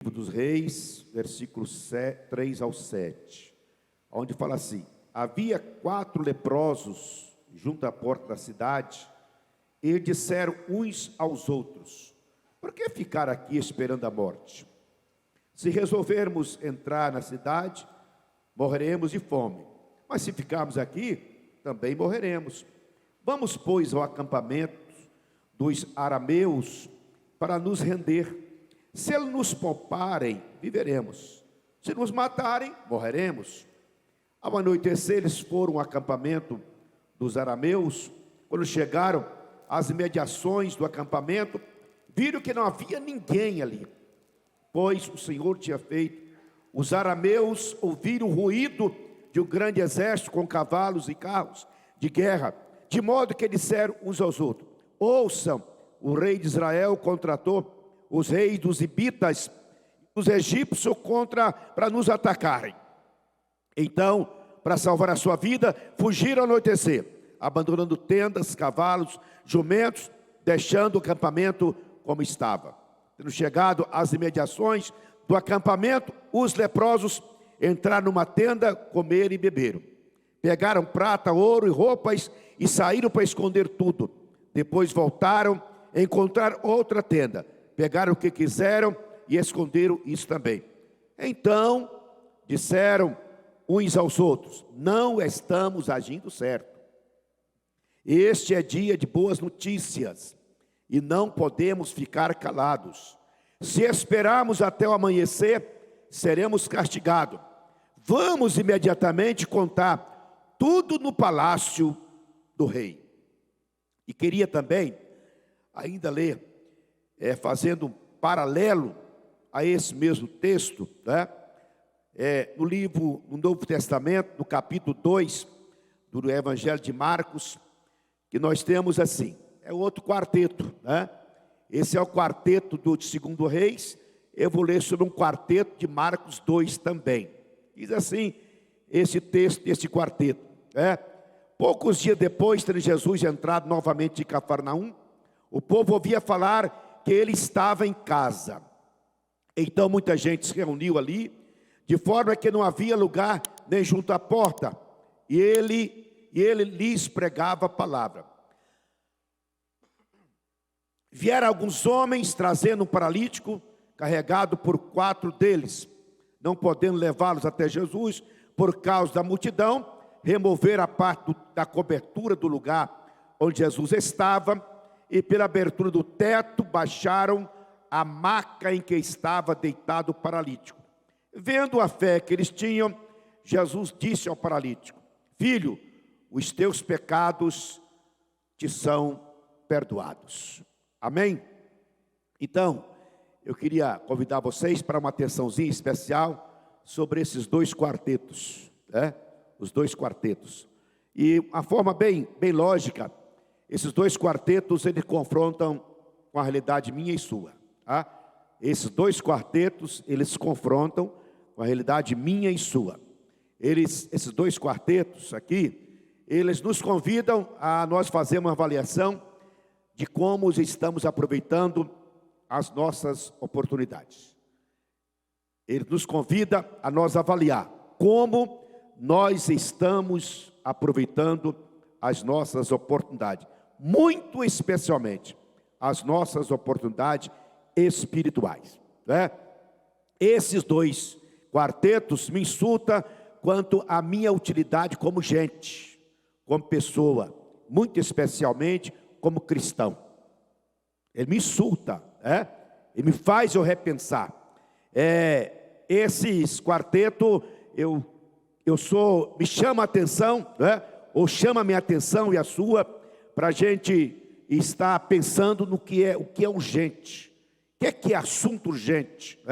Livro dos Reis, versículos 3 ao 7, onde fala assim: havia 4 leprosos junto à porta da cidade, e disseram uns aos outros: por que ficar aqui esperando a morte? Se resolvermos entrar na cidade, morreremos de fome, mas se ficarmos aqui, também morreremos. Vamos, pois, ao acampamento dos arameus para nos render. Se eles nos pouparem, viveremos. Se nos matarem, morreremos. Ao anoitecer, eles foram ao acampamento dos arameus. Quando chegaram às imediações do acampamento, viram que não havia ninguém ali, pois o Senhor tinha feito. Os arameus ouviram o ruído de um grande exército com cavalos e carros de guerra, de modo que disseram uns aos outros: ouçam, o rei de Israel contratou os reis dos Ibitas, os egípcios, para nos atacarem. Então, para salvar a sua vida, fugiram ao anoitecer, abandonando tendas, cavalos, jumentos, deixando o acampamento como estava. Tendo chegado às imediações do acampamento, os leprosos entraram numa tenda, comeram e beberam. Pegaram prata, ouro e roupas e saíram para esconder tudo. Depois voltaram a encontrar outra tenda. Pegaram o que quiseram e esconderam isso também. Então disseram uns aos outros: não estamos agindo certo. Este é dia de boas notícias e não podemos ficar calados. Se esperarmos até o amanhecer, seremos castigados. Vamos imediatamente contar tudo no palácio do rei. E queria também ainda ler, fazendo um paralelo a esse mesmo texto, né? No livro, no Novo Testamento, no capítulo 2 do Evangelho de Marcos, que nós temos assim, é outro quarteto, né? Esse é o quarteto de 2 Reis. Eu vou ler sobre um quarteto de Marcos 2 também. Diz assim, esse texto, esse quarteto, poucos dias depois, tendo Jesus entrado novamente em Cafarnaum, o povo ouvia falar que ele estava em casa. Então muita gente se reuniu ali, de forma que não havia lugar nem junto à porta, e ele lhes pregava a palavra. Vieram alguns homens trazendo um paralítico, carregado por 4 deles. Não podendo levá-los até Jesus, por causa da multidão, removeram a parte da cobertura do lugar onde Jesus estava, e pela abertura do teto baixaram a maca em que estava deitado o paralítico. Vendo a fé que eles tinham, Jesus disse ao paralítico: filho, os teus pecados te são perdoados. Amém? Então, eu queria convidar vocês para uma atençãozinha especial sobre esses 2 quartetos, os 2 quartetos. E a forma bem lógica, esses 2 quartetos, eles confrontam com a realidade minha e sua. Esses 2 quartetos, eles se confrontam com a realidade minha e sua. Esses 2 quartetos aqui, eles nos convidam a nós fazermos uma avaliação de como estamos aproveitando as nossas oportunidades. Ele nos convida a nós avaliar como nós estamos aproveitando as nossas oportunidades, muito especialmente as nossas oportunidades espirituais, Esses 2 quartetos me insultam quanto à minha utilidade como gente, como pessoa, muito especialmente como cristão. Ele me insulta, ele me faz eu repensar. Esses quartetos, me chama a atenção, ou chama a minha atenção e a sua, para a gente estar pensando no que é urgente, o que é assunto urgente,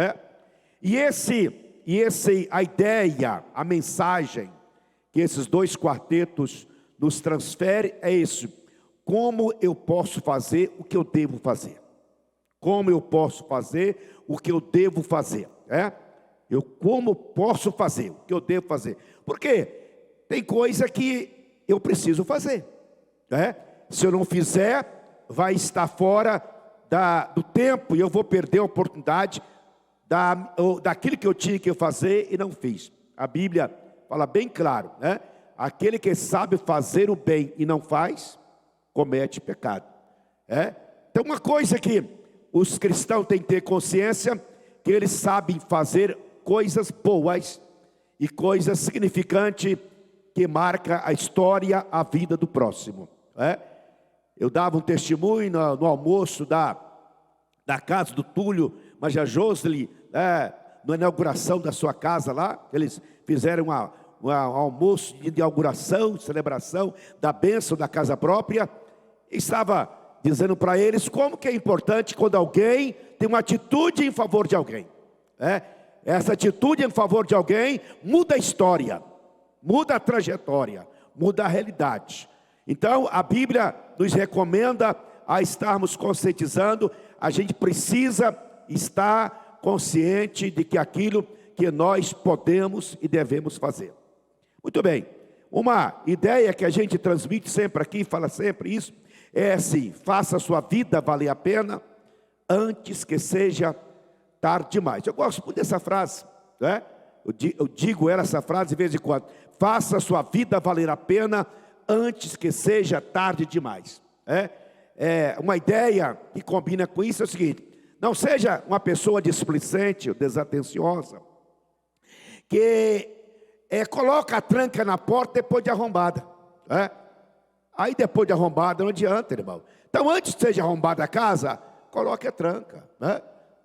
a ideia, a mensagem que esses 2 quartetos nos transferem é isso: como eu posso fazer o que eu devo fazer? Como eu posso fazer o que eu devo fazer? Como posso fazer o que eu devo fazer? Porque tem coisa que eu preciso fazer, Se eu não fizer, vai estar fora do tempo e eu vou perder a oportunidade daquilo que eu tinha que fazer e não fiz. A Bíblia fala bem claro, né? Aquele que sabe fazer o bem e não faz, comete pecado. Então uma coisa que os cristãos têm que ter consciência, que eles sabem fazer coisas boas e coisas significantes que marca a história, a vida do próximo. Eu dava um testemunho no almoço da casa do Túlio Majajosli, na inauguração da sua casa lá. Eles fizeram um almoço de inauguração, celebração da bênção da casa própria. E estava dizendo para eles como que é importante quando alguém tem uma atitude em favor de alguém. Essa atitude em favor de alguém muda a história, muda a trajetória, muda a realidade. Então a Bíblia nos recomenda a estarmos conscientizando. A gente precisa estar consciente de que aquilo que nós podemos e devemos fazer. Muito bem, uma ideia que a gente transmite sempre aqui, fala sempre isso, é assim: faça a sua vida valer a pena antes que seja tarde demais. Eu gosto muito dessa frase, né? Eu digo essa frase de vez em quando: faça a sua vida valer a pena antes que seja tarde demais. Uma ideia que combina com isso é o seguinte: não seja uma pessoa displicente, desatenciosa, que coloca a tranca na porta depois de arrombada. Aí depois de arrombada não adianta, irmão. Então antes que seja arrombada a casa, coloque a tranca.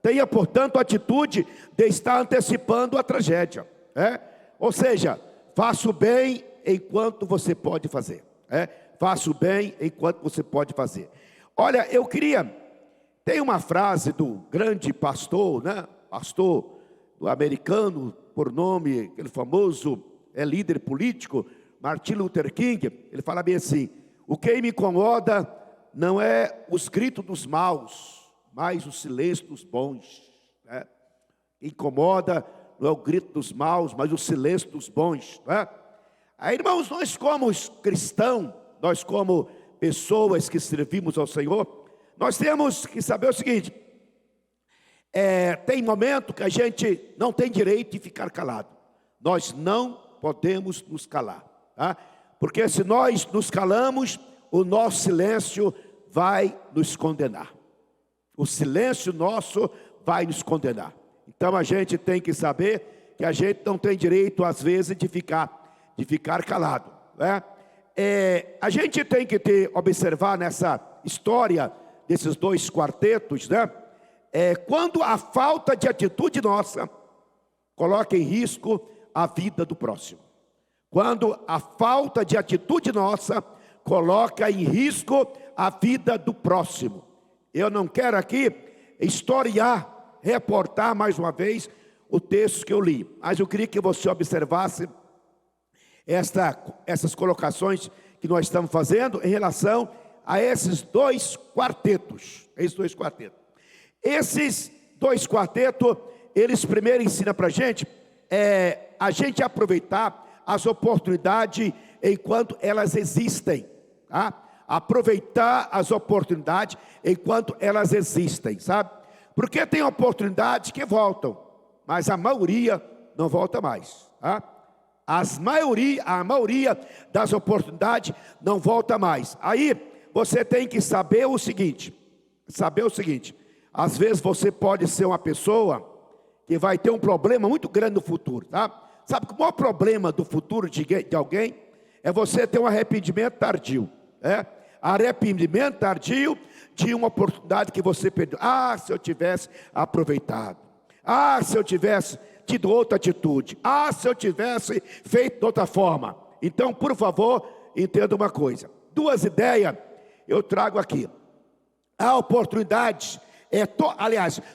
Tenha, portanto, a atitude de estar antecipando a tragédia. Ou seja, faça o bem enquanto você pode fazer. Faça o bem enquanto você pode fazer. Olha, eu queria... Tem uma frase do grande pastor, né? Pastor americano, por nome, aquele famoso líder político, Martin Luther King. Ele fala bem assim: o que me incomoda não é os gritos dos maus, mas o silêncio dos bons. O que incomoda não é o grito dos maus, mas o silêncio dos bons. Aí, irmãos, nós como cristãos, nós como pessoas que servimos ao Senhor, nós temos que saber o seguinte: tem momento que a gente não tem direito de ficar calado. Nós não podemos nos calar, porque se nós nos calamos, o nosso silêncio vai nos condenar. O silêncio nosso vai nos condenar. Então a gente tem que saber que a gente não tem direito, às vezes, de ficar calado. A gente tem que observar nessa história desses dois quartetos, quando a falta de atitude nossa coloca em risco a vida do próximo. Quando a falta de atitude nossa coloca em risco a vida do próximo. Eu não quero aqui reportar mais uma vez o texto que eu li, mas eu queria que você observasse essas colocações que nós estamos fazendo em relação a esses dois quartetos. Esses dois quartetos, eles primeiro ensinam para a gente aproveitar as oportunidades enquanto elas existem. Aproveitar as oportunidades enquanto elas existem, sabe? Porque tem oportunidades que voltam, mas a maioria não volta mais. A maioria das oportunidades não volta mais. Aí você tem que saber o seguinte: às vezes você pode ser uma pessoa que vai ter um problema muito grande no futuro, Sabe que o maior problema do futuro de alguém é você ter um arrependimento tardio. Arrependimento tardio de uma oportunidade que você perdeu. Se eu tivesse aproveitado. Se eu tivesse tido outra atitude. Se eu tivesse feito de outra forma. Então, por favor, entenda uma coisa. Duas ideias eu trago aqui. A oportunidade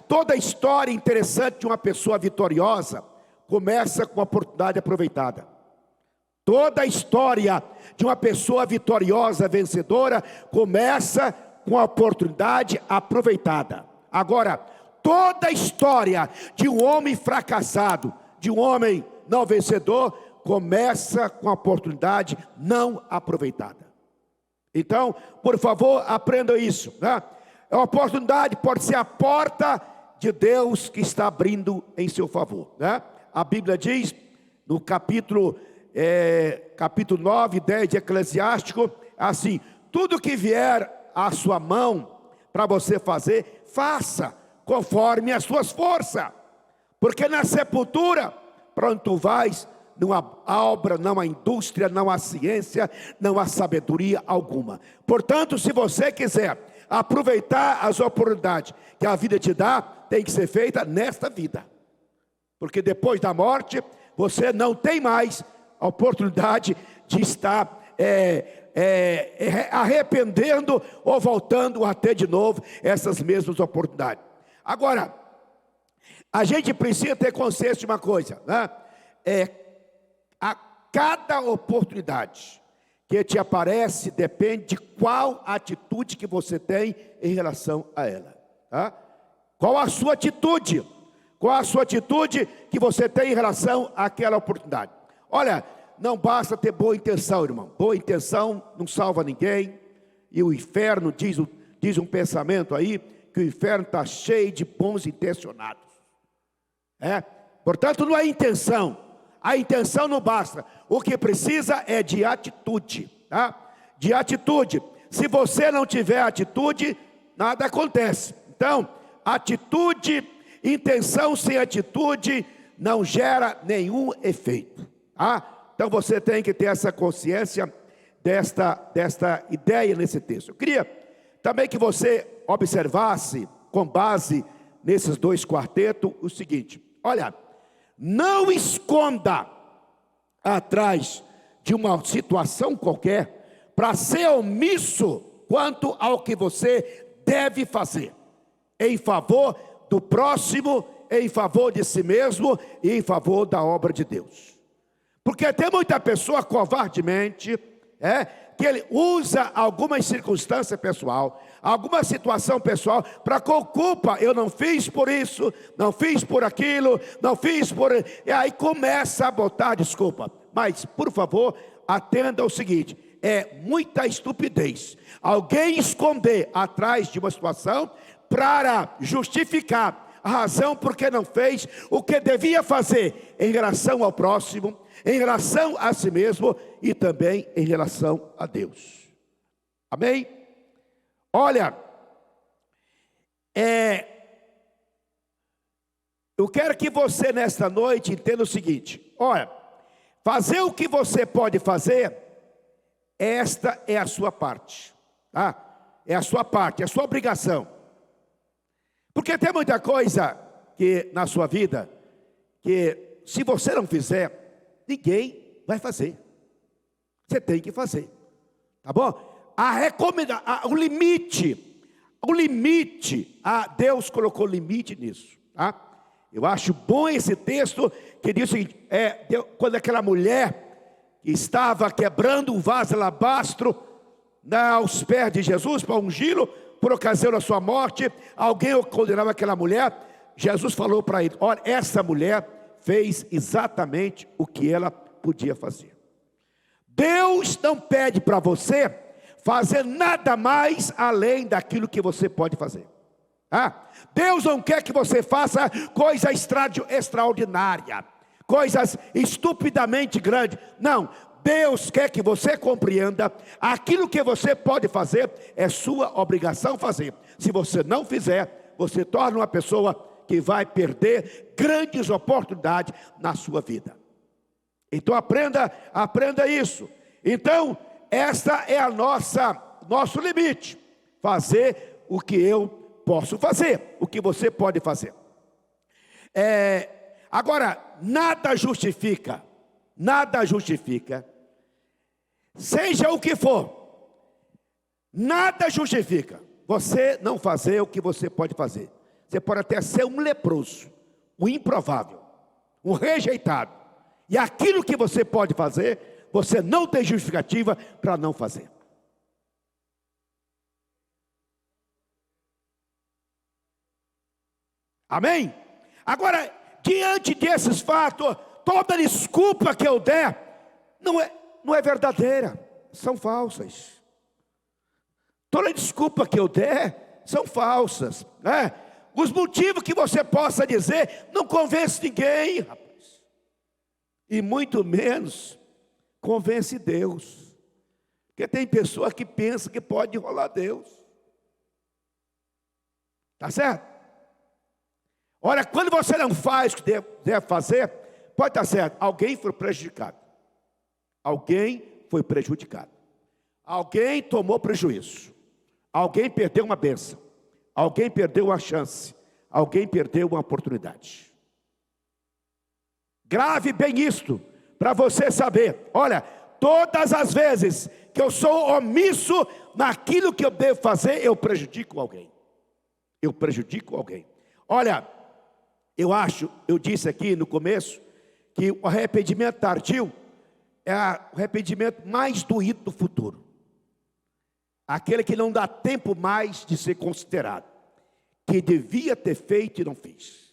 toda a história interessante de uma pessoa vitoriosa começa com a oportunidade aproveitada. Toda a história de uma pessoa vitoriosa, vencedora, começa com a oportunidade aproveitada. Agora, toda a história de um homem fracassado, de um homem não vencedor, começa com a oportunidade não aproveitada. Então, por favor, aprenda isso. A oportunidade pode ser a porta de Deus que está abrindo em seu favor, né? A Bíblia diz, no capítulo 9, 10 de Eclesiástico, assim: tudo que vier à sua mão para você fazer, faça conforme as suas forças, porque na sepultura, para onde tu vais, não há obra, não há indústria, não há ciência, não há sabedoria alguma. Portanto, se você quiser aproveitar as oportunidades que a vida te dá, tem que ser feita nesta vida, porque depois da morte, você não tem mais a oportunidade de estar arrependendo ou voltando a ter de novo essas mesmas oportunidades. Agora, a gente precisa ter consciência de uma coisa, né? A cada oportunidade que te aparece depende de qual atitude que você tem em relação a ela, tá? Qual a sua atitude? Qual a sua atitude que você tem em relação àquela oportunidade? Olha, não basta ter boa intenção, irmão. Boa intenção não salva ninguém. E o inferno, diz um pensamento aí, que o inferno está cheio de bons intencionados. Portanto, não é intenção. A intenção não basta. O que precisa é de atitude, tá? De atitude. Se você não tiver atitude, nada acontece. Então, atitude, intenção sem atitude não gera nenhum efeito, tá? Então você tem que ter essa consciência desta ideia nesse texto. Eu queria também que você observasse, com base nesses dois quartetos, o seguinte: olha, não esconda atrás de uma situação qualquer para ser omisso quanto ao que você deve fazer, em favor do próximo, em favor de si mesmo e em favor da obra de Deus. Porque tem muita pessoa covardemente, que ele usa alguma circunstância pessoal, alguma situação pessoal, para com culpa: eu não fiz por isso, não fiz por aquilo, não fiz por... E aí começa a botar desculpa. Mas, por favor, atenda ao seguinte: é muita estupidez alguém esconder atrás de uma situação para justificar a razão porque não fez o que devia fazer em relação ao próximo, em relação a si mesmo e também em relação a Deus. Amém? Olha, eu quero que você nesta noite entenda o seguinte: olha, fazer o que você pode fazer, esta é a sua parte, tá? É a sua parte, é a sua obrigação. Porque tem muita coisa que na sua vida, que se você não fizer, ninguém vai fazer. Você tem que fazer, tá bom? O limite, Deus colocou limite nisso, tá? Eu acho bom esse texto que diz o seguinte: quando aquela mulher que estava quebrando um vaso de alabastro aos pés de Jesus para ungí-lo por ocasião da sua morte, alguém condenava aquela mulher. Jesus falou para ele: olha, essa mulher fez exatamente o que ela podia fazer. Deus não pede para você fazer nada mais além daquilo que você pode fazer. Deus não quer que você faça coisa extraordinária, coisas estupidamente grandes. Não, Deus quer que você compreenda aquilo que você pode fazer, é sua obrigação fazer. Se você não fizer, você torna uma pessoa que vai perder grandes oportunidades na sua vida. Então aprenda isso. Então, esta é nosso limite: fazer o que eu posso fazer, o que você pode fazer. Agora, nada justifica, seja o que for, nada justifica você não fazer o que você pode fazer. Você pode até ser um leproso, um improvável, um rejeitado, e aquilo que você pode fazer, você não tem justificativa para não fazer. Amém? Agora, diante desses fatos, toda desculpa que eu der não é verdadeira, são falsas. Toda desculpa que eu der são falsas, né? Os motivos que você possa dizer não convence ninguém, rapaz. E muito menos convence Deus. Porque tem pessoa que pensa que pode enrolar Deus. Tá certo? Olha, quando você não faz o que deve fazer, pode estar certo, alguém foi prejudicado. Alguém foi prejudicado. Alguém tomou prejuízo. Alguém perdeu uma bênção. Alguém perdeu uma chance. Alguém perdeu uma oportunidade. Grave bem isto, para você saber. Olha, todas as vezes que eu sou omisso naquilo que eu devo fazer, eu prejudico alguém. Eu prejudico alguém. Olha, eu disse aqui no começo, que o arrependimento tardio é o arrependimento mais doído do futuro. Aquele que não dá tempo mais de ser considerado. Que devia ter feito e não fez.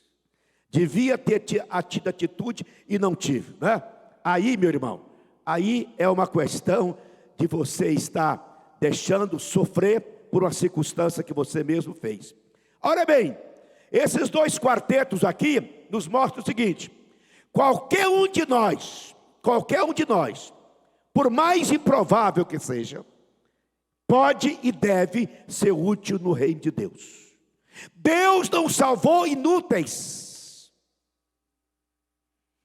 Devia ter tido atitude e não tive, né? Aí, meu irmão, aí é uma questão de você estar deixando sofrer por uma circunstância que você mesmo fez. Olha bem, esses dois quartetos aqui nos mostram o seguinte: qualquer um de nós, por mais improvável que seja, pode e deve ser útil no reino de Deus. Deus não salvou inúteis.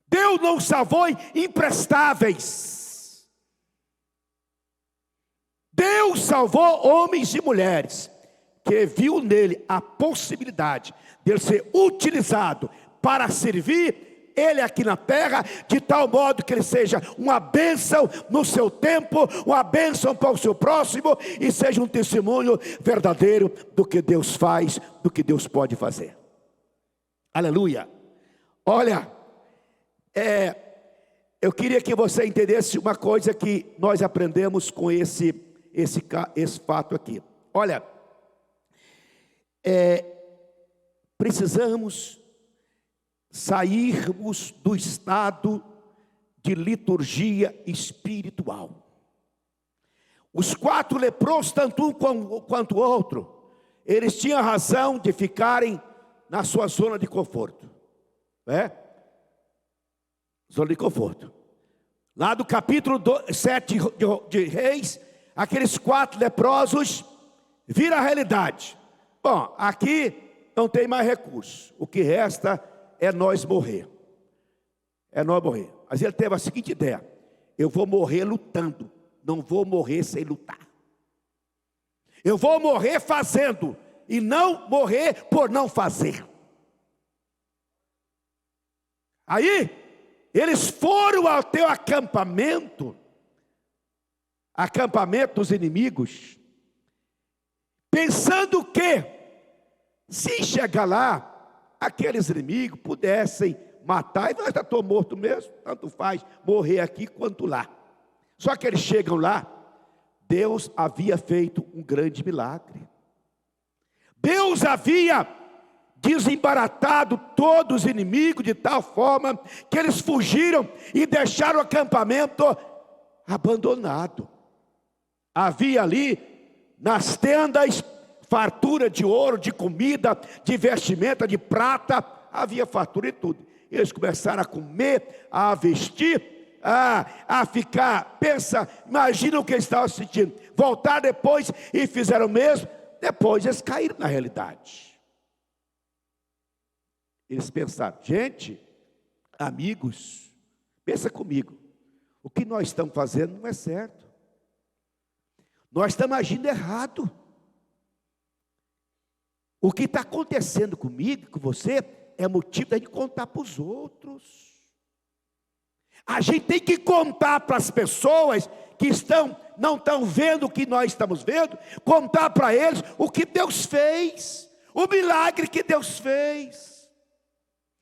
Deus não salvou imprestáveis. Deus salvou homens e mulheres que viu nele a possibilidade de ele ser utilizado para servir ele aqui na terra, de tal modo que ele seja uma bênção no seu tempo, uma bênção para o seu próximo, e seja um testemunho verdadeiro do que Deus faz, do que Deus pode fazer. Aleluia. Olha, eu queria que você entendesse uma coisa que nós aprendemos com esse fato aqui. Olha, precisamos sairmos do estado de liturgia espiritual. Os 4 leprosos, tanto um quanto o outro, eles tinham razão de ficarem na sua zona de conforto, né? Zona de conforto. Lá do capítulo 7 de Reis, aqueles 4 leprosos viram a realidade. Bom, aqui não tem mais recurso. O que resta é nós morrer. É nós morrer. Mas ele teve a seguinte ideia: eu vou morrer lutando, não vou morrer sem lutar. Eu vou morrer fazendo, e não morrer por não fazer. Aí, eles foram ao teu acampamento dos inimigos, pensando que, se chegar lá, aqueles inimigos pudessem matar, e nós já estou morto mesmo, tanto faz morrer aqui quanto lá. Só que eles chegam lá, Deus havia feito um grande milagre. Deus havia desembaratado todos os inimigos de tal forma que eles fugiram e deixaram o acampamento abandonado. Havia ali nas tendas fartura de ouro, de comida, de vestimenta, de prata, havia fartura de tudo. Eles começaram a comer, a vestir, a ficar, imagina o que eles estavam sentindo. Voltaram depois e fizeram o mesmo. Depois eles caíram na realidade. Eles pensaram: gente, amigos, pensa comigo, o que nós estamos fazendo não é certo. Nós estamos agindo errado. O que está acontecendo comigo, com você, é motivo da gente contar para os outros. A gente tem que contar para as pessoas que não estão vendo o que nós estamos vendo, contar para eles o que Deus fez, o milagre que Deus fez,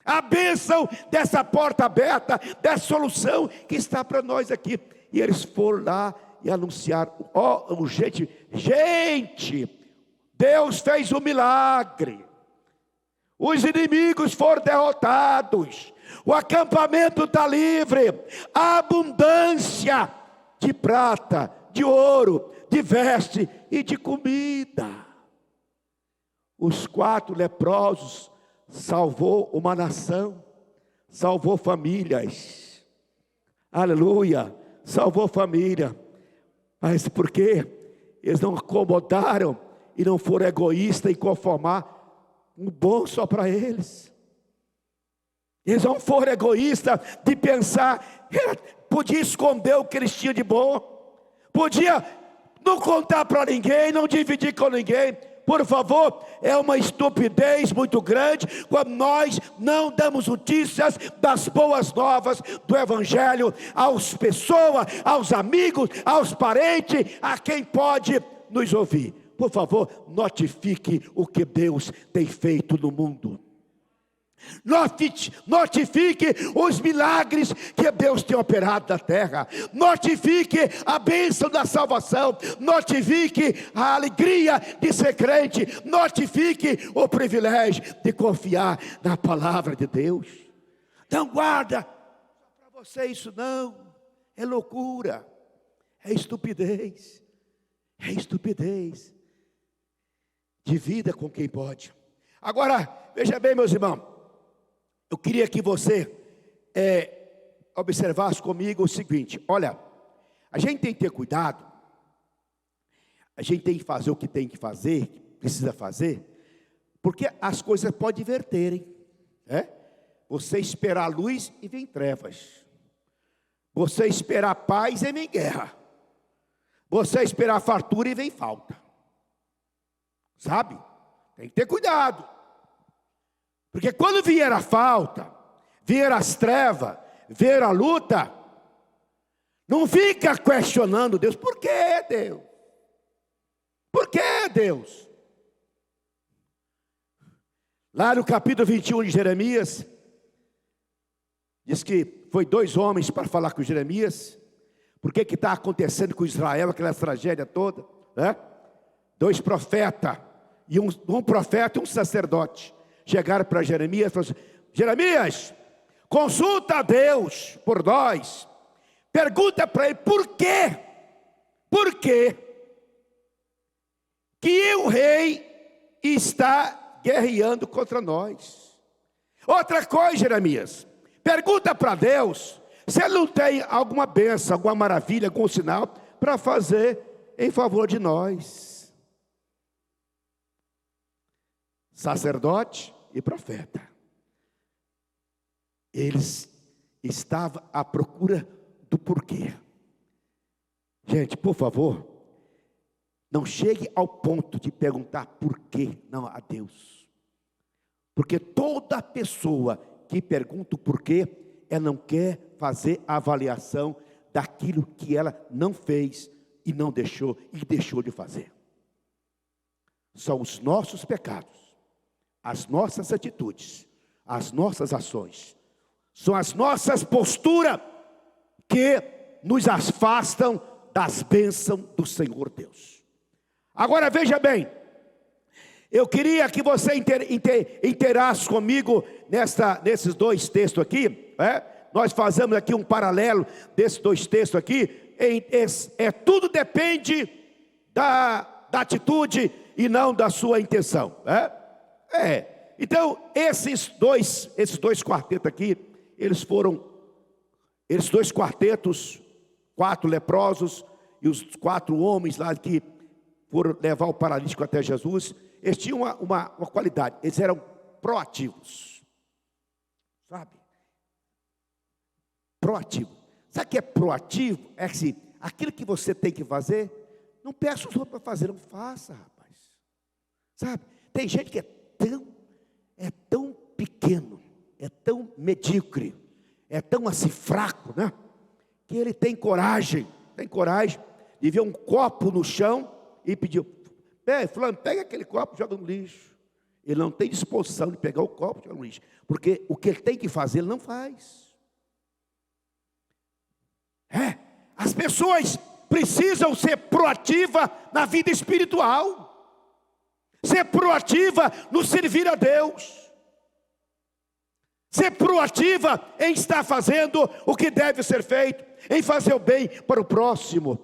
a bênção dessa porta aberta, dessa solução que está para nós aqui. E eles foram lá e anunciaram: gente, Deus fez um milagre. Os inimigos foram derrotados. O acampamento está livre. A abundância de prata, de ouro, de veste e de comida. Os 4 leprosos salvou uma nação, salvou famílias. Aleluia, salvou família. Mas por quê? Eles não acomodaram e não foram egoístas em conformar um bom só para eles. Eles não foram egoístas de pensar, podia esconder o que eles tinham de bom, podia não contar para ninguém, não dividir com ninguém. Por favor, é uma estupidez muito grande quando nós não damos notícias das boas novas do Evangelho às pessoas, aos amigos, aos parentes, a quem pode nos ouvir. Por favor, notifique o que Deus tem feito no mundo. Notifique os milagres que Deus tem operado na terra. Notifique a bênção da salvação. Notifique a alegria de ser crente. Notifique o privilégio de confiar na palavra de Deus. Não guarda para você isso não. É loucura. É estupidez. É estupidez. Divida com quem pode. Agora, veja bem, meus irmãos. Eu queria que você observasse comigo o seguinte. Olha, a gente tem que ter cuidado. A gente tem que fazer o que tem que fazer, que precisa fazer, porque as coisas podem inverterem. Você esperar a luz e vem trevas. Você esperar paz e vem guerra. Você esperar fartura e vem falta. Sabe? Tem que ter cuidado. Porque quando vier a falta, vier as trevas, vier a luta, não fica questionando Deus. Por que Deus? Por que Deus? Lá no capítulo 21 de Jeremias, diz que foi 2 homens para falar com Jeremias. Por que está acontecendo com Israel, aquela tragédia toda? 2 profetas, e um profeta e um sacerdote. Chegaram para Jeremias e falaram assim: Jeremias, consulta a Deus por nós. Pergunta para ele por quê? Por quê que o rei está guerreando contra nós? Outra coisa, Jeremias, pergunta para Deus se ele não tem alguma bênção, alguma maravilha, algum sinal para fazer em favor de nós. Sacerdote e profeta, eles estavam à procura do porquê. Gente, por favor, não chegue ao ponto de perguntar porquê não a Deus, porque toda pessoa que pergunta o porquê, ela não quer fazer a avaliação daquilo que ela não fez e não deixou, e deixou de fazer. São os nossos pecados, as nossas atitudes, as nossas ações, são as nossas posturas que nos afastam das bênçãos do Senhor Deus. Agora veja bem, eu queria que você inteirasse comigo nesses 2 textos aqui. Nós fazemos aqui um paralelo desses 2 textos aqui. Tudo depende da atitude e não da sua intenção. Então, esses dois quartetos aqui, esses 2 quartetos, 4 leprosos e os 4 homens lá que foram levar o paralítico até Jesus, eles tinham uma qualidade, eles eram proativos, sabe? Proativo. Sabe o que é proativo? É assim, aquilo que você tem que fazer, não peça os outros para fazer, não faça, rapaz. Sabe? Tem gente que é tão pequeno, é tão medíocre, é tão assim fraco, né? Que ele tem coragem de ver um copo no chão e pedir: fulano, pega aquele copo e joga no lixo. Ele não tem disposição de pegar o copo e jogar no lixo, porque o que ele tem que fazer, ele não faz. As pessoas precisam ser proativas na vida espiritual, ser proativa no servir a Deus, ser proativa em estar fazendo o que deve ser feito, em fazer o bem para o próximo,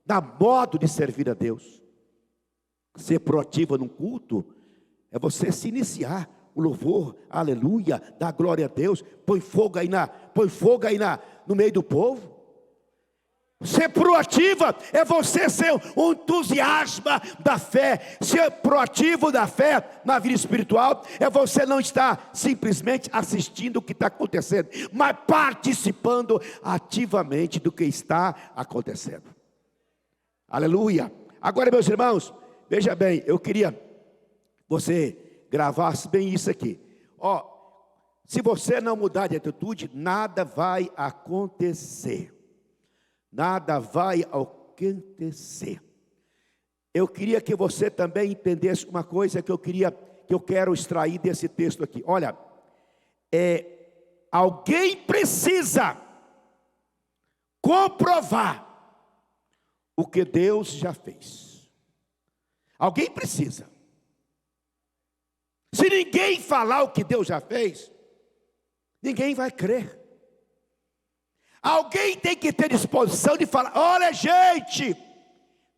dar modo de servir a Deus. Ser proativa num culto É você se iniciar. O louvor, aleluia, dá glória a Deus. Põe fogo aí no meio do povo. Ser proativa é você ser um entusiasma da fé. Ser proativo da fé na vida espiritual é você não estar simplesmente assistindo o que está acontecendo, mas participando ativamente do que está acontecendo. Aleluia. Agora, meus irmãos, veja bem, eu queria que você gravasse bem isso aqui. Se você não mudar de atitude, nada vai acontecer. Nada vai acontecer. Eu queria que você também entendesse uma coisa que eu quero extrair desse texto aqui. Olha, alguém precisa comprovar o que Deus já fez. Alguém precisa. Se ninguém falar o que Deus já fez, ninguém vai crer. Alguém tem que ter disposição de falar: olha, gente,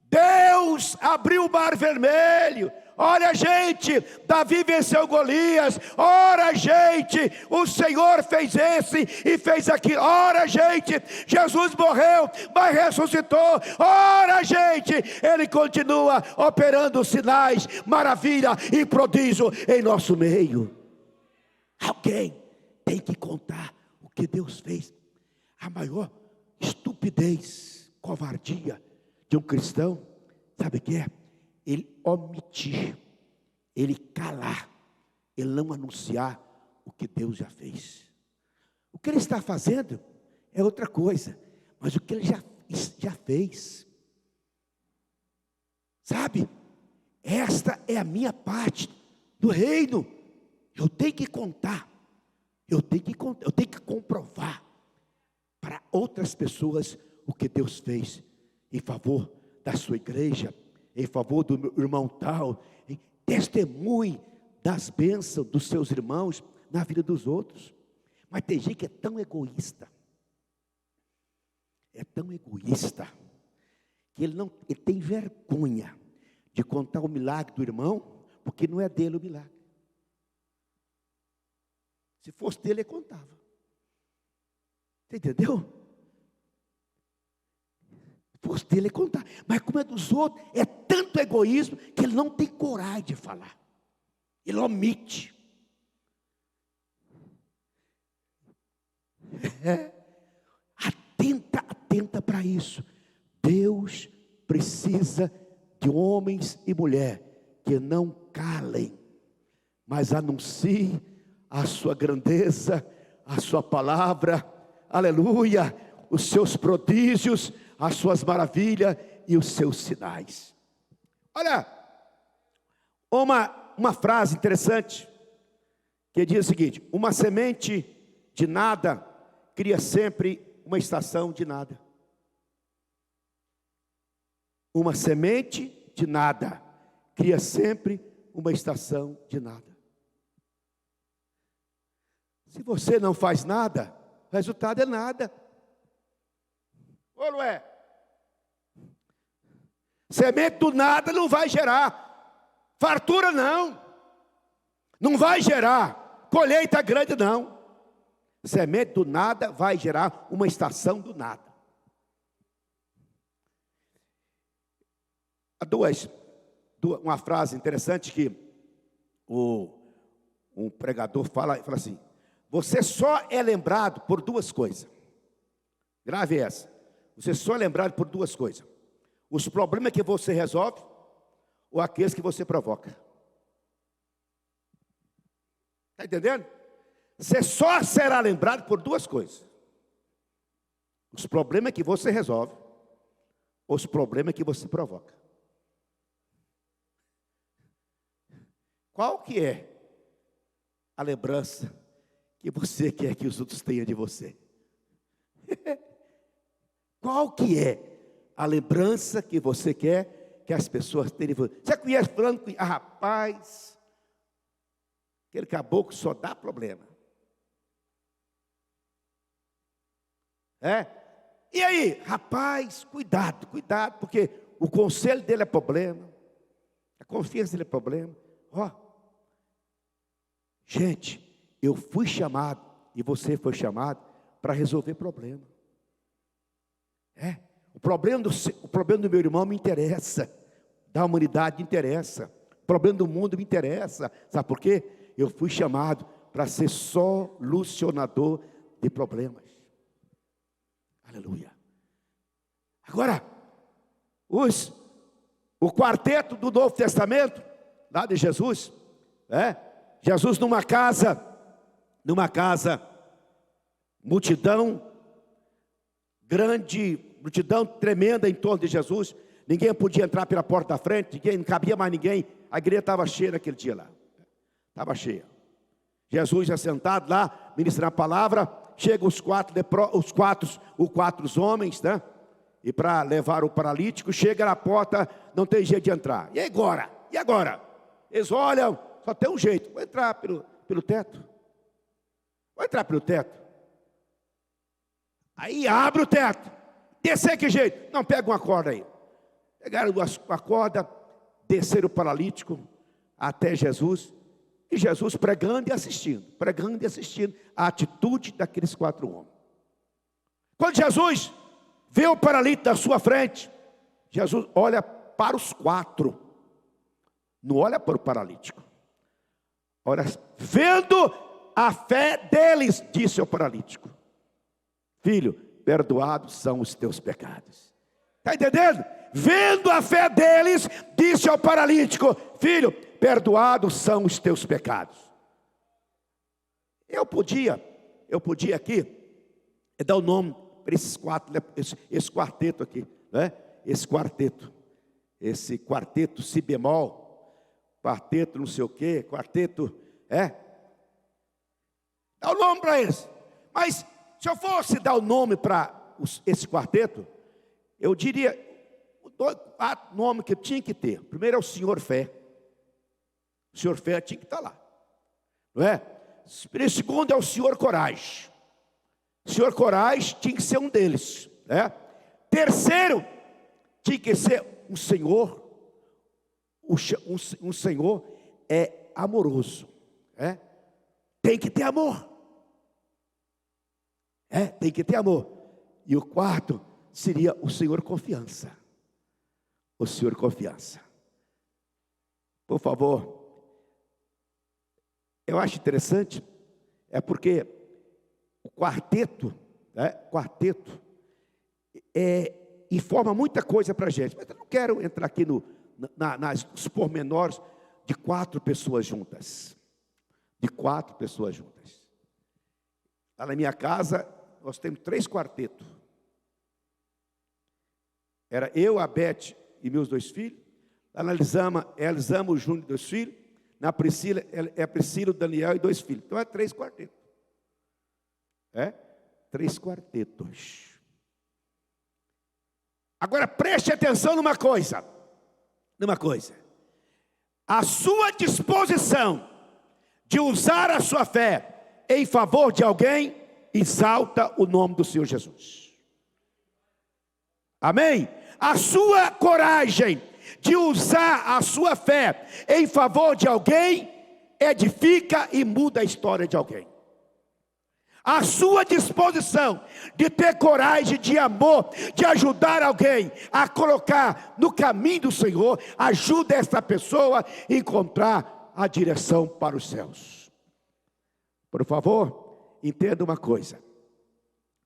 Deus abriu o mar vermelho. Olha, gente, Davi venceu Golias. Olha, gente, o Senhor fez esse e fez aquilo. Olha, gente, Jesus morreu, mas ressuscitou. Olha, gente, Ele continua operando sinais, maravilha e prodígio em nosso meio. Alguém tem que contar o que Deus fez. A maior estupidez, covardia de um cristão, sabe o que é? Ele omitir, ele calar, ele não anunciar o que Deus já fez. O que ele está fazendo é outra coisa, mas o que ele já fez, sabe? Esta é a minha parte do reino. Eu tenho que contar, eu tenho que comprovar para outras pessoas o que Deus fez em favor da sua igreja, em favor do meu irmão tal. Testemunhe das bênçãos dos seus irmãos na vida dos outros. Mas tem gente que é tão egoísta, que ele tem vergonha de contar o milagre do irmão, porque não é dele o milagre. Se fosse dele, ele contava. Você entendeu? Se fosse dele, ele contava. Mas como é dos outros, é tanto egoísmo que ele não tem coragem de falar. Ele omite. Atenta para isso. Deus precisa de homens e mulheres que não calem, mas anunciem a sua grandeza, a sua palavra, aleluia, os seus prodígios, as suas maravilhas e os seus sinais. Olha, uma frase interessante, que diz o seguinte: uma semente de nada cria sempre uma estação de nada. Uma semente de nada cria sempre uma estação de nada. Se você não faz nada, o resultado é nada. Ou não é? Semente do nada não vai gerar fartura, não. Não vai gerar colheita grande, não. Semente do nada vai gerar uma estação do nada. Uma frase interessante que um pregador fala assim: você só é lembrado por duas coisas. Grave essa. Você só é lembrado por duas coisas: os problemas que você resolve ou aqueles que você provoca. Está entendendo? Você só será lembrado por duas coisas: os problemas que você resolve ou os problemas que você provoca. Qual que é a lembrança que você quer que os outros tenham de você? Qual que é a lembrança que você quer que as pessoas tenham de você? Você conhece falando que, rapaz, aquele caboclo só dá problema. E aí, rapaz, cuidado, porque o conselho dele é problema, a confiança dele é problema. Gente, eu fui chamado, e você foi chamado, para resolver problema. O problema do meu irmão me interessa, da humanidade me interessa, o problema do mundo me interessa. Sabe por quê? Eu fui chamado para ser solucionador de problemas. Aleluia. Agora, o quarteto do Novo Testamento, lá de Jesus, Jesus numa casa, multidão grande, multidão tremenda em torno de Jesus, ninguém podia entrar pela porta da frente, não cabia mais ninguém, a igreja estava cheia naquele dia lá, estava cheia. Jesus já sentado lá, ministrando a palavra, chegam os quatro homens, né? E para levar o paralítico, chega na porta, não tem jeito de entrar. E agora? E agora? Eles olham, só tem um jeito, vou entrar pelo teto. Vou entrar pelo teto. Aí abre o teto. Descer que jeito? Não, pega uma corda aí. Pegaram a corda, desceram o paralítico até Jesus. E Jesus pregando e assistindo a atitude daqueles 4 homens. Quando Jesus vê o paralítico da sua frente, Jesus olha para os 4, não olha para o paralítico. Olha, vendo a fé deles, disse ao paralítico: filho, perdoados são os teus pecados. Está entendendo? Vendo a fé deles, disse ao paralítico: filho, perdoados são os teus pecados. Eu podia aqui dar o nome para esses 4, esse quarteto aqui, né? Esse quarteto si bemol, quarteto não sei o quê, quarteto, dá o nome para eles. Mas se eu fosse dar o nome para esse quarteto, eu diria o nome que tinha que ter. Primeiro é o Senhor Fé. O Senhor Fé tinha que estar lá, não é? O segundo é o Senhor Coragem. O Senhor Coragem tinha que ser um deles, né? Terceiro, tinha que ser um Senhor. Um Senhor amoroso, tem que ter amor, tem que ter amor. E o quarto seria o Senhor Confiança. O Senhor Confiança. Por favor, eu acho interessante, porque o quarteto informa muita coisa para a gente, mas eu não quero entrar aqui nos pormenores de 4 pessoas juntas. Lá na minha casa, nós temos 3 quartetos. Era eu, a Beth e meus 2 filhos. Lá na Elisama, o Júnior e 2 filhos. Na Priscila, é a Priscila, o Daniel e 2 filhos. Então é 3 quartetos. 3 quartetos. Agora preste atenção numa coisa. A sua disposição de usar a sua fé em favor de alguém exalta o nome do Senhor Jesus. Amém? A sua coragem de usar a sua fé em favor de alguém edifica e muda a história de alguém. A sua disposição de ter coragem, de amor, de ajudar alguém a colocar no caminho do Senhor, ajuda essa pessoa a encontrar a direção para os céus. Por favor, entenda uma coisa: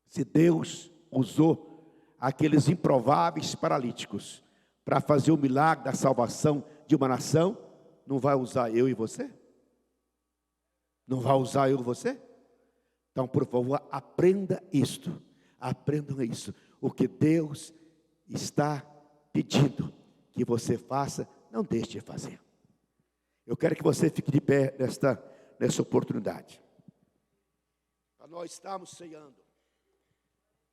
se Deus usou aqueles improváveis paralíticos para fazer o milagre da salvação de uma nação, não vai usar eu e você? Não vai usar eu e você? Então, por favor, aprendam isso. O que Deus está pedindo que você faça, não deixe de fazer. Eu quero que você fique de pé nessa oportunidade. Nós estamos ceando,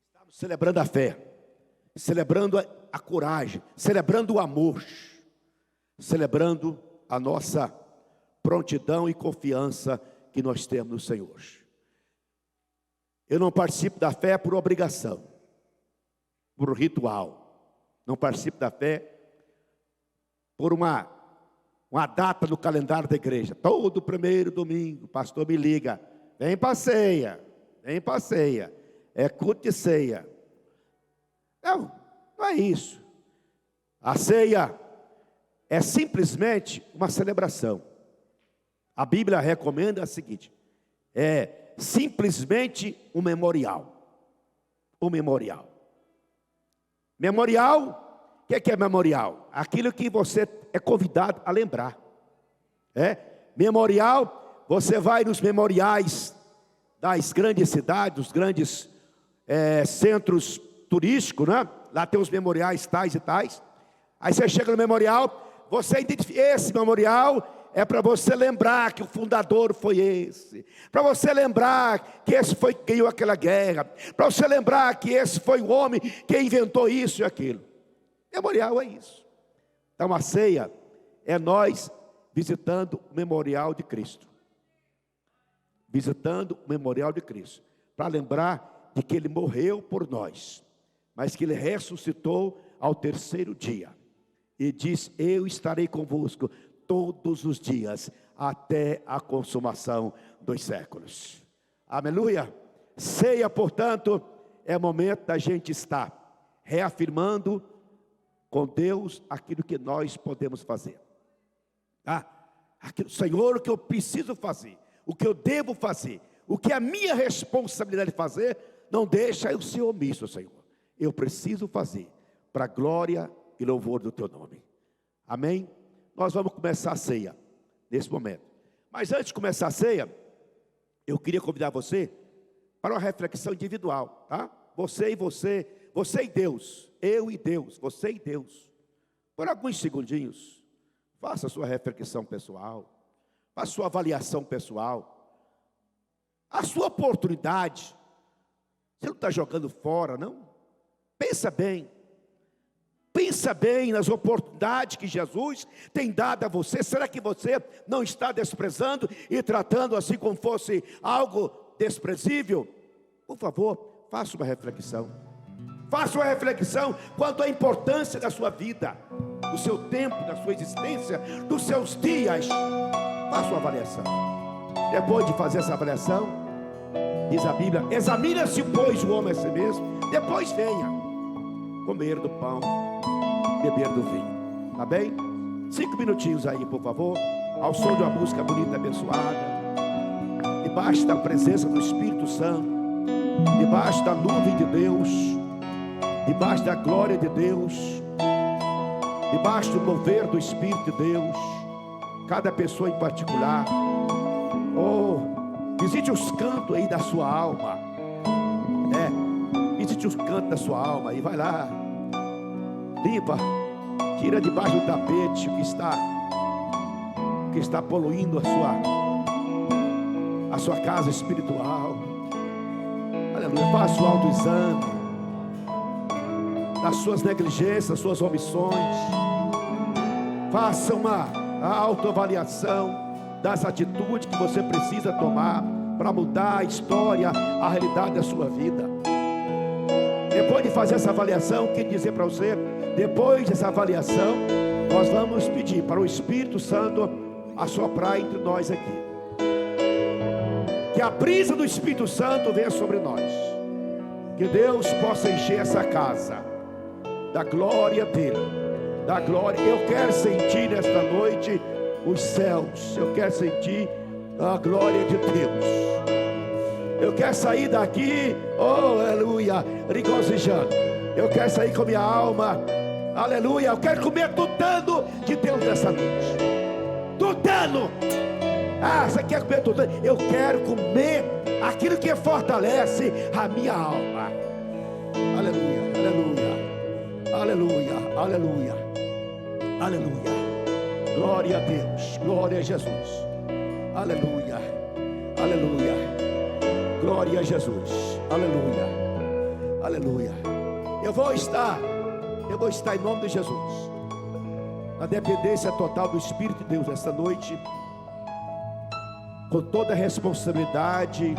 estamos celebrando a fé, celebrando a coragem, celebrando o amor, celebrando a nossa prontidão e confiança que nós temos no Senhor. Eu não participo da fé por obrigação, por ritual. Não participo da fé por uma uma data no calendário da igreja. Todo primeiro domingo, o pastor me liga. Vem para ceia. Vem para ceia. É culto de ceia. Não, não é isso. A ceia é simplesmente uma celebração. A Bíblia recomenda o seguinte: é simplesmente um memorial. Um memorial. Memorial, o que é memorial? Aquilo que você é convidado a lembrar. Memorial, você vai nos memoriais das grandes cidades, dos grandes centros turísticos, né? Lá tem os memoriais tais e tais. Aí você chega no memorial, você identifica, esse memorial é para você lembrar que o fundador foi esse, para você lembrar que esse foi quem ganhou aquela guerra, para você lembrar que esse foi o homem que inventou isso e aquilo. Memorial é isso. Então a ceia é nós visitando o memorial de Cristo. Visitando o memorial de Cristo, para lembrar de que Ele morreu por nós, mas que Ele ressuscitou ao terceiro dia. E diz: eu estarei convosco todos os dias, até a consumação dos séculos. Aleluia. Ceia, portanto, é momento da gente estar reafirmando com Deus aquilo que nós podemos fazer. Senhor, o que eu preciso fazer, o que eu devo fazer, o que é a minha responsabilidade de fazer, não deixa eu ser omisso, Senhor. Eu preciso fazer para a glória e louvor do Teu nome. Amém? Nós vamos começar a ceia nesse momento. Mas antes de começar a ceia, eu queria convidar você para uma reflexão individual, tá? Você e Deus, eu e Deus, você e Deus. Por alguns segundinhos, faça a sua reflexão pessoal, faça a sua avaliação pessoal, a sua oportunidade. Você não está jogando fora, não? Pensa bem nas oportunidades que Jesus tem dado a você. Será que você não está desprezando e tratando assim como fosse algo desprezível? Por favor, faça uma reflexão. Faça uma reflexão quanto à importância da sua vida, do seu tempo, da sua existência, dos seus dias. Faça uma avaliação. Depois de fazer essa avaliação, diz a Bíblia: examina-se, pois, o homem a si mesmo, depois venha comer do pão, beber do vinho. Tá bem? 5 minutinhos aí, por favor, ao som de uma música bonita e abençoada, debaixo da presença do Espírito Santo, debaixo da nuvem de Deus, debaixo da glória de Deus, debaixo do mover do Espírito de Deus. Cada pessoa em particular, visite os cantos aí da sua alma. Visite os cantos da sua alma e vai lá, limpa, tira debaixo do tapete o que está poluindo a sua casa espiritual. Aleluia. Faça o autoexame das suas negligências, das suas omissões. Faça uma autoavaliação das atitudes que você precisa tomar para mudar a história, a realidade da sua vida. Depois de fazer essa avaliação, quero dizer para você, depois dessa avaliação, nós vamos pedir para o Espírito Santo assoprar entre nós aqui. Que a brisa do Espírito Santo venha sobre nós. Que Deus possa encher essa casa da glória dele, da glória. Eu quero sentir nesta noite os céus. Eu quero sentir a glória de Deus. Eu quero sair daqui, aleluia, regozijando. Eu quero sair com minha alma, aleluia. Eu quero comer do dano de Deus nessa noite. Do dano. Você quer comer do dano? Eu quero comer aquilo que fortalece a minha alma. Aleluia, aleluia, aleluia, aleluia, aleluia. Glória a Deus, glória a Jesus. Aleluia, aleluia. Glória a Jesus, aleluia, aleluia. Eu vou estar em nome de Jesus, na dependência total do Espírito de Deus esta noite, com toda a responsabilidade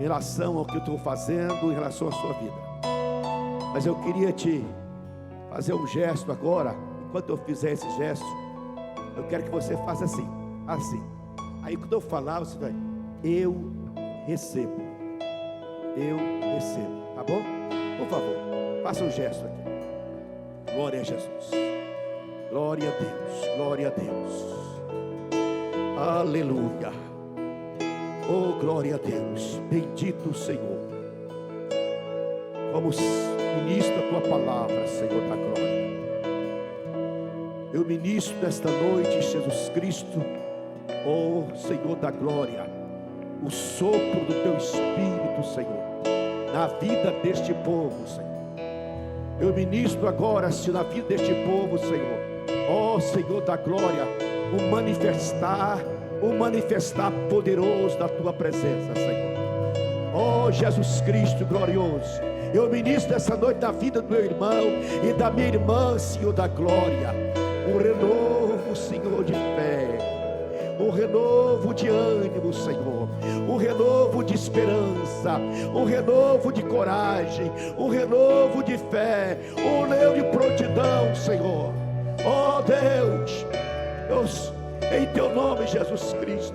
em relação ao que eu estou fazendo, em relação à sua vida. Mas eu queria te fazer um gesto agora. Enquanto eu fizer esse gesto, Eu quero que você faça assim, assim. Aí quando eu falar, você vai, eu recebo. Eu recebo, tá bom? Por favor, faça um gesto aqui. Glória a Jesus. Glória a Deus, glória a Deus. Aleluia. Oh, glória a Deus. Bendito o Senhor. Vamos ministrar a tua palavra, Senhor da glória. Eu ministro nesta noite, Jesus Cristo, oh Senhor da glória, o sopro do teu Espírito, Senhor, na vida deste povo, Senhor. Eu ministro agora, Senhor, na vida deste povo, Senhor, oh Senhor da glória, o manifestar poderoso da tua presença, Senhor. Oh Jesus Cristo glorioso, eu ministro essa noite na vida do meu irmão e da minha irmã, Senhor da glória, um renovo, Senhor, de fé, um renovo de ânimo, Senhor, um renovo de esperança, um renovo de coragem, um renovo de fé, um renovo de prontidão, Senhor. Oh Deus, em teu nome, Jesus Cristo,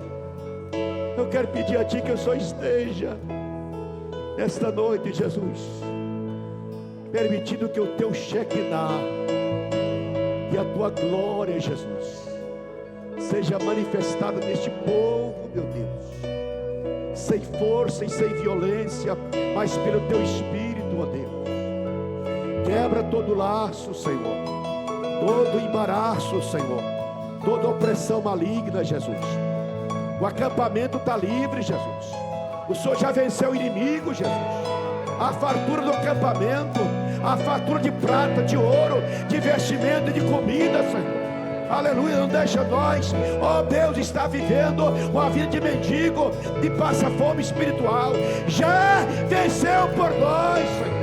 eu quero pedir a ti que o Senhor esteja nesta noite, Jesus, permitindo que o teu Shekinah e a tua glória, Jesus, seja manifestada neste povo, meu Deus, sem força e sem violência, mas pelo teu Espírito, ó Deus. Quebra todo laço, Senhor, todo embaraço, Senhor, toda opressão maligna, Jesus. O acampamento está livre, Jesus. O Senhor já venceu o inimigo, Jesus. A fartura do acampamento, a fartura de prata, de ouro, de vestimento e de comida, Senhor. Aleluia, não deixa nós, ó Deus, está vivendo uma vida de mendigo, de passa-fome espiritual. Já venceu por nós, Senhor.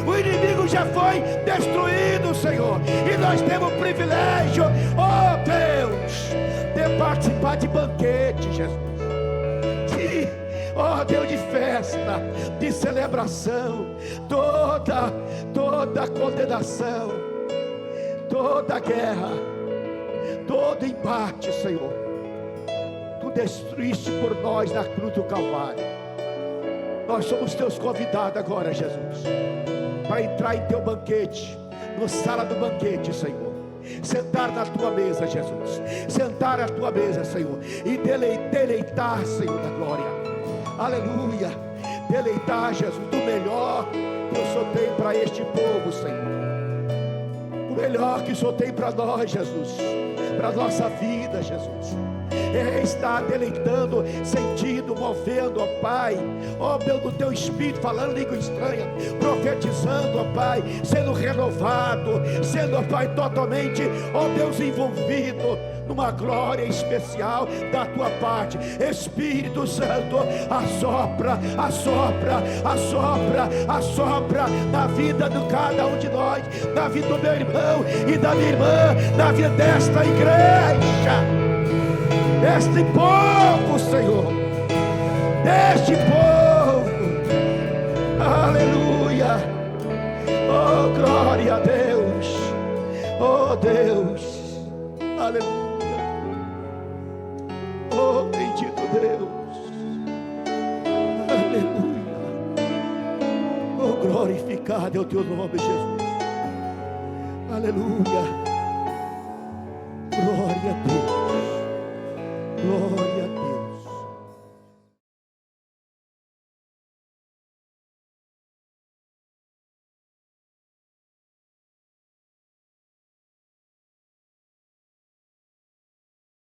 O inimigo já foi destruído, Senhor, e nós temos o privilégio, ó Deus, de participar de banquete, Jesus, ó Deus, de festa, de celebração. Toda condenação, toda guerra, todo embate, Senhor, tu destruíste por nós na cruz do Calvário. Nós somos teus convidados agora, Jesus, para entrar em teu banquete, na sala do banquete, Senhor. Sentar na tua mesa, Jesus. Sentar na tua mesa, Senhor, e deleitar, Senhor da glória. Aleluia. Deleitar, Jesus, do melhor que o Senhor tem para este povo, Senhor. O melhor que o Senhor tem para nós, Jesus, para a nossa vida, Jesus. Está deleitando, sentindo, movendo, ó Pai, ó Deus, do teu Espírito, falando língua estranha, profetizando, ó Pai, sendo renovado, sendo, ó Pai, totalmente, ó Deus, envolvido numa glória especial da tua parte. Espírito Santo, assopra, assopra, assopra, assopra na vida de cada um de nós, na vida do meu irmão e da minha irmã, na vida desta igreja, deste povo, Senhor, deste povo. Aleluia. Oh, glória a Deus. Oh, Deus. Aleluia. Oh, bendito Deus. Aleluia. Oh, glorificado é o teu nome, Jesus. Aleluia. Glória a Deus. Glória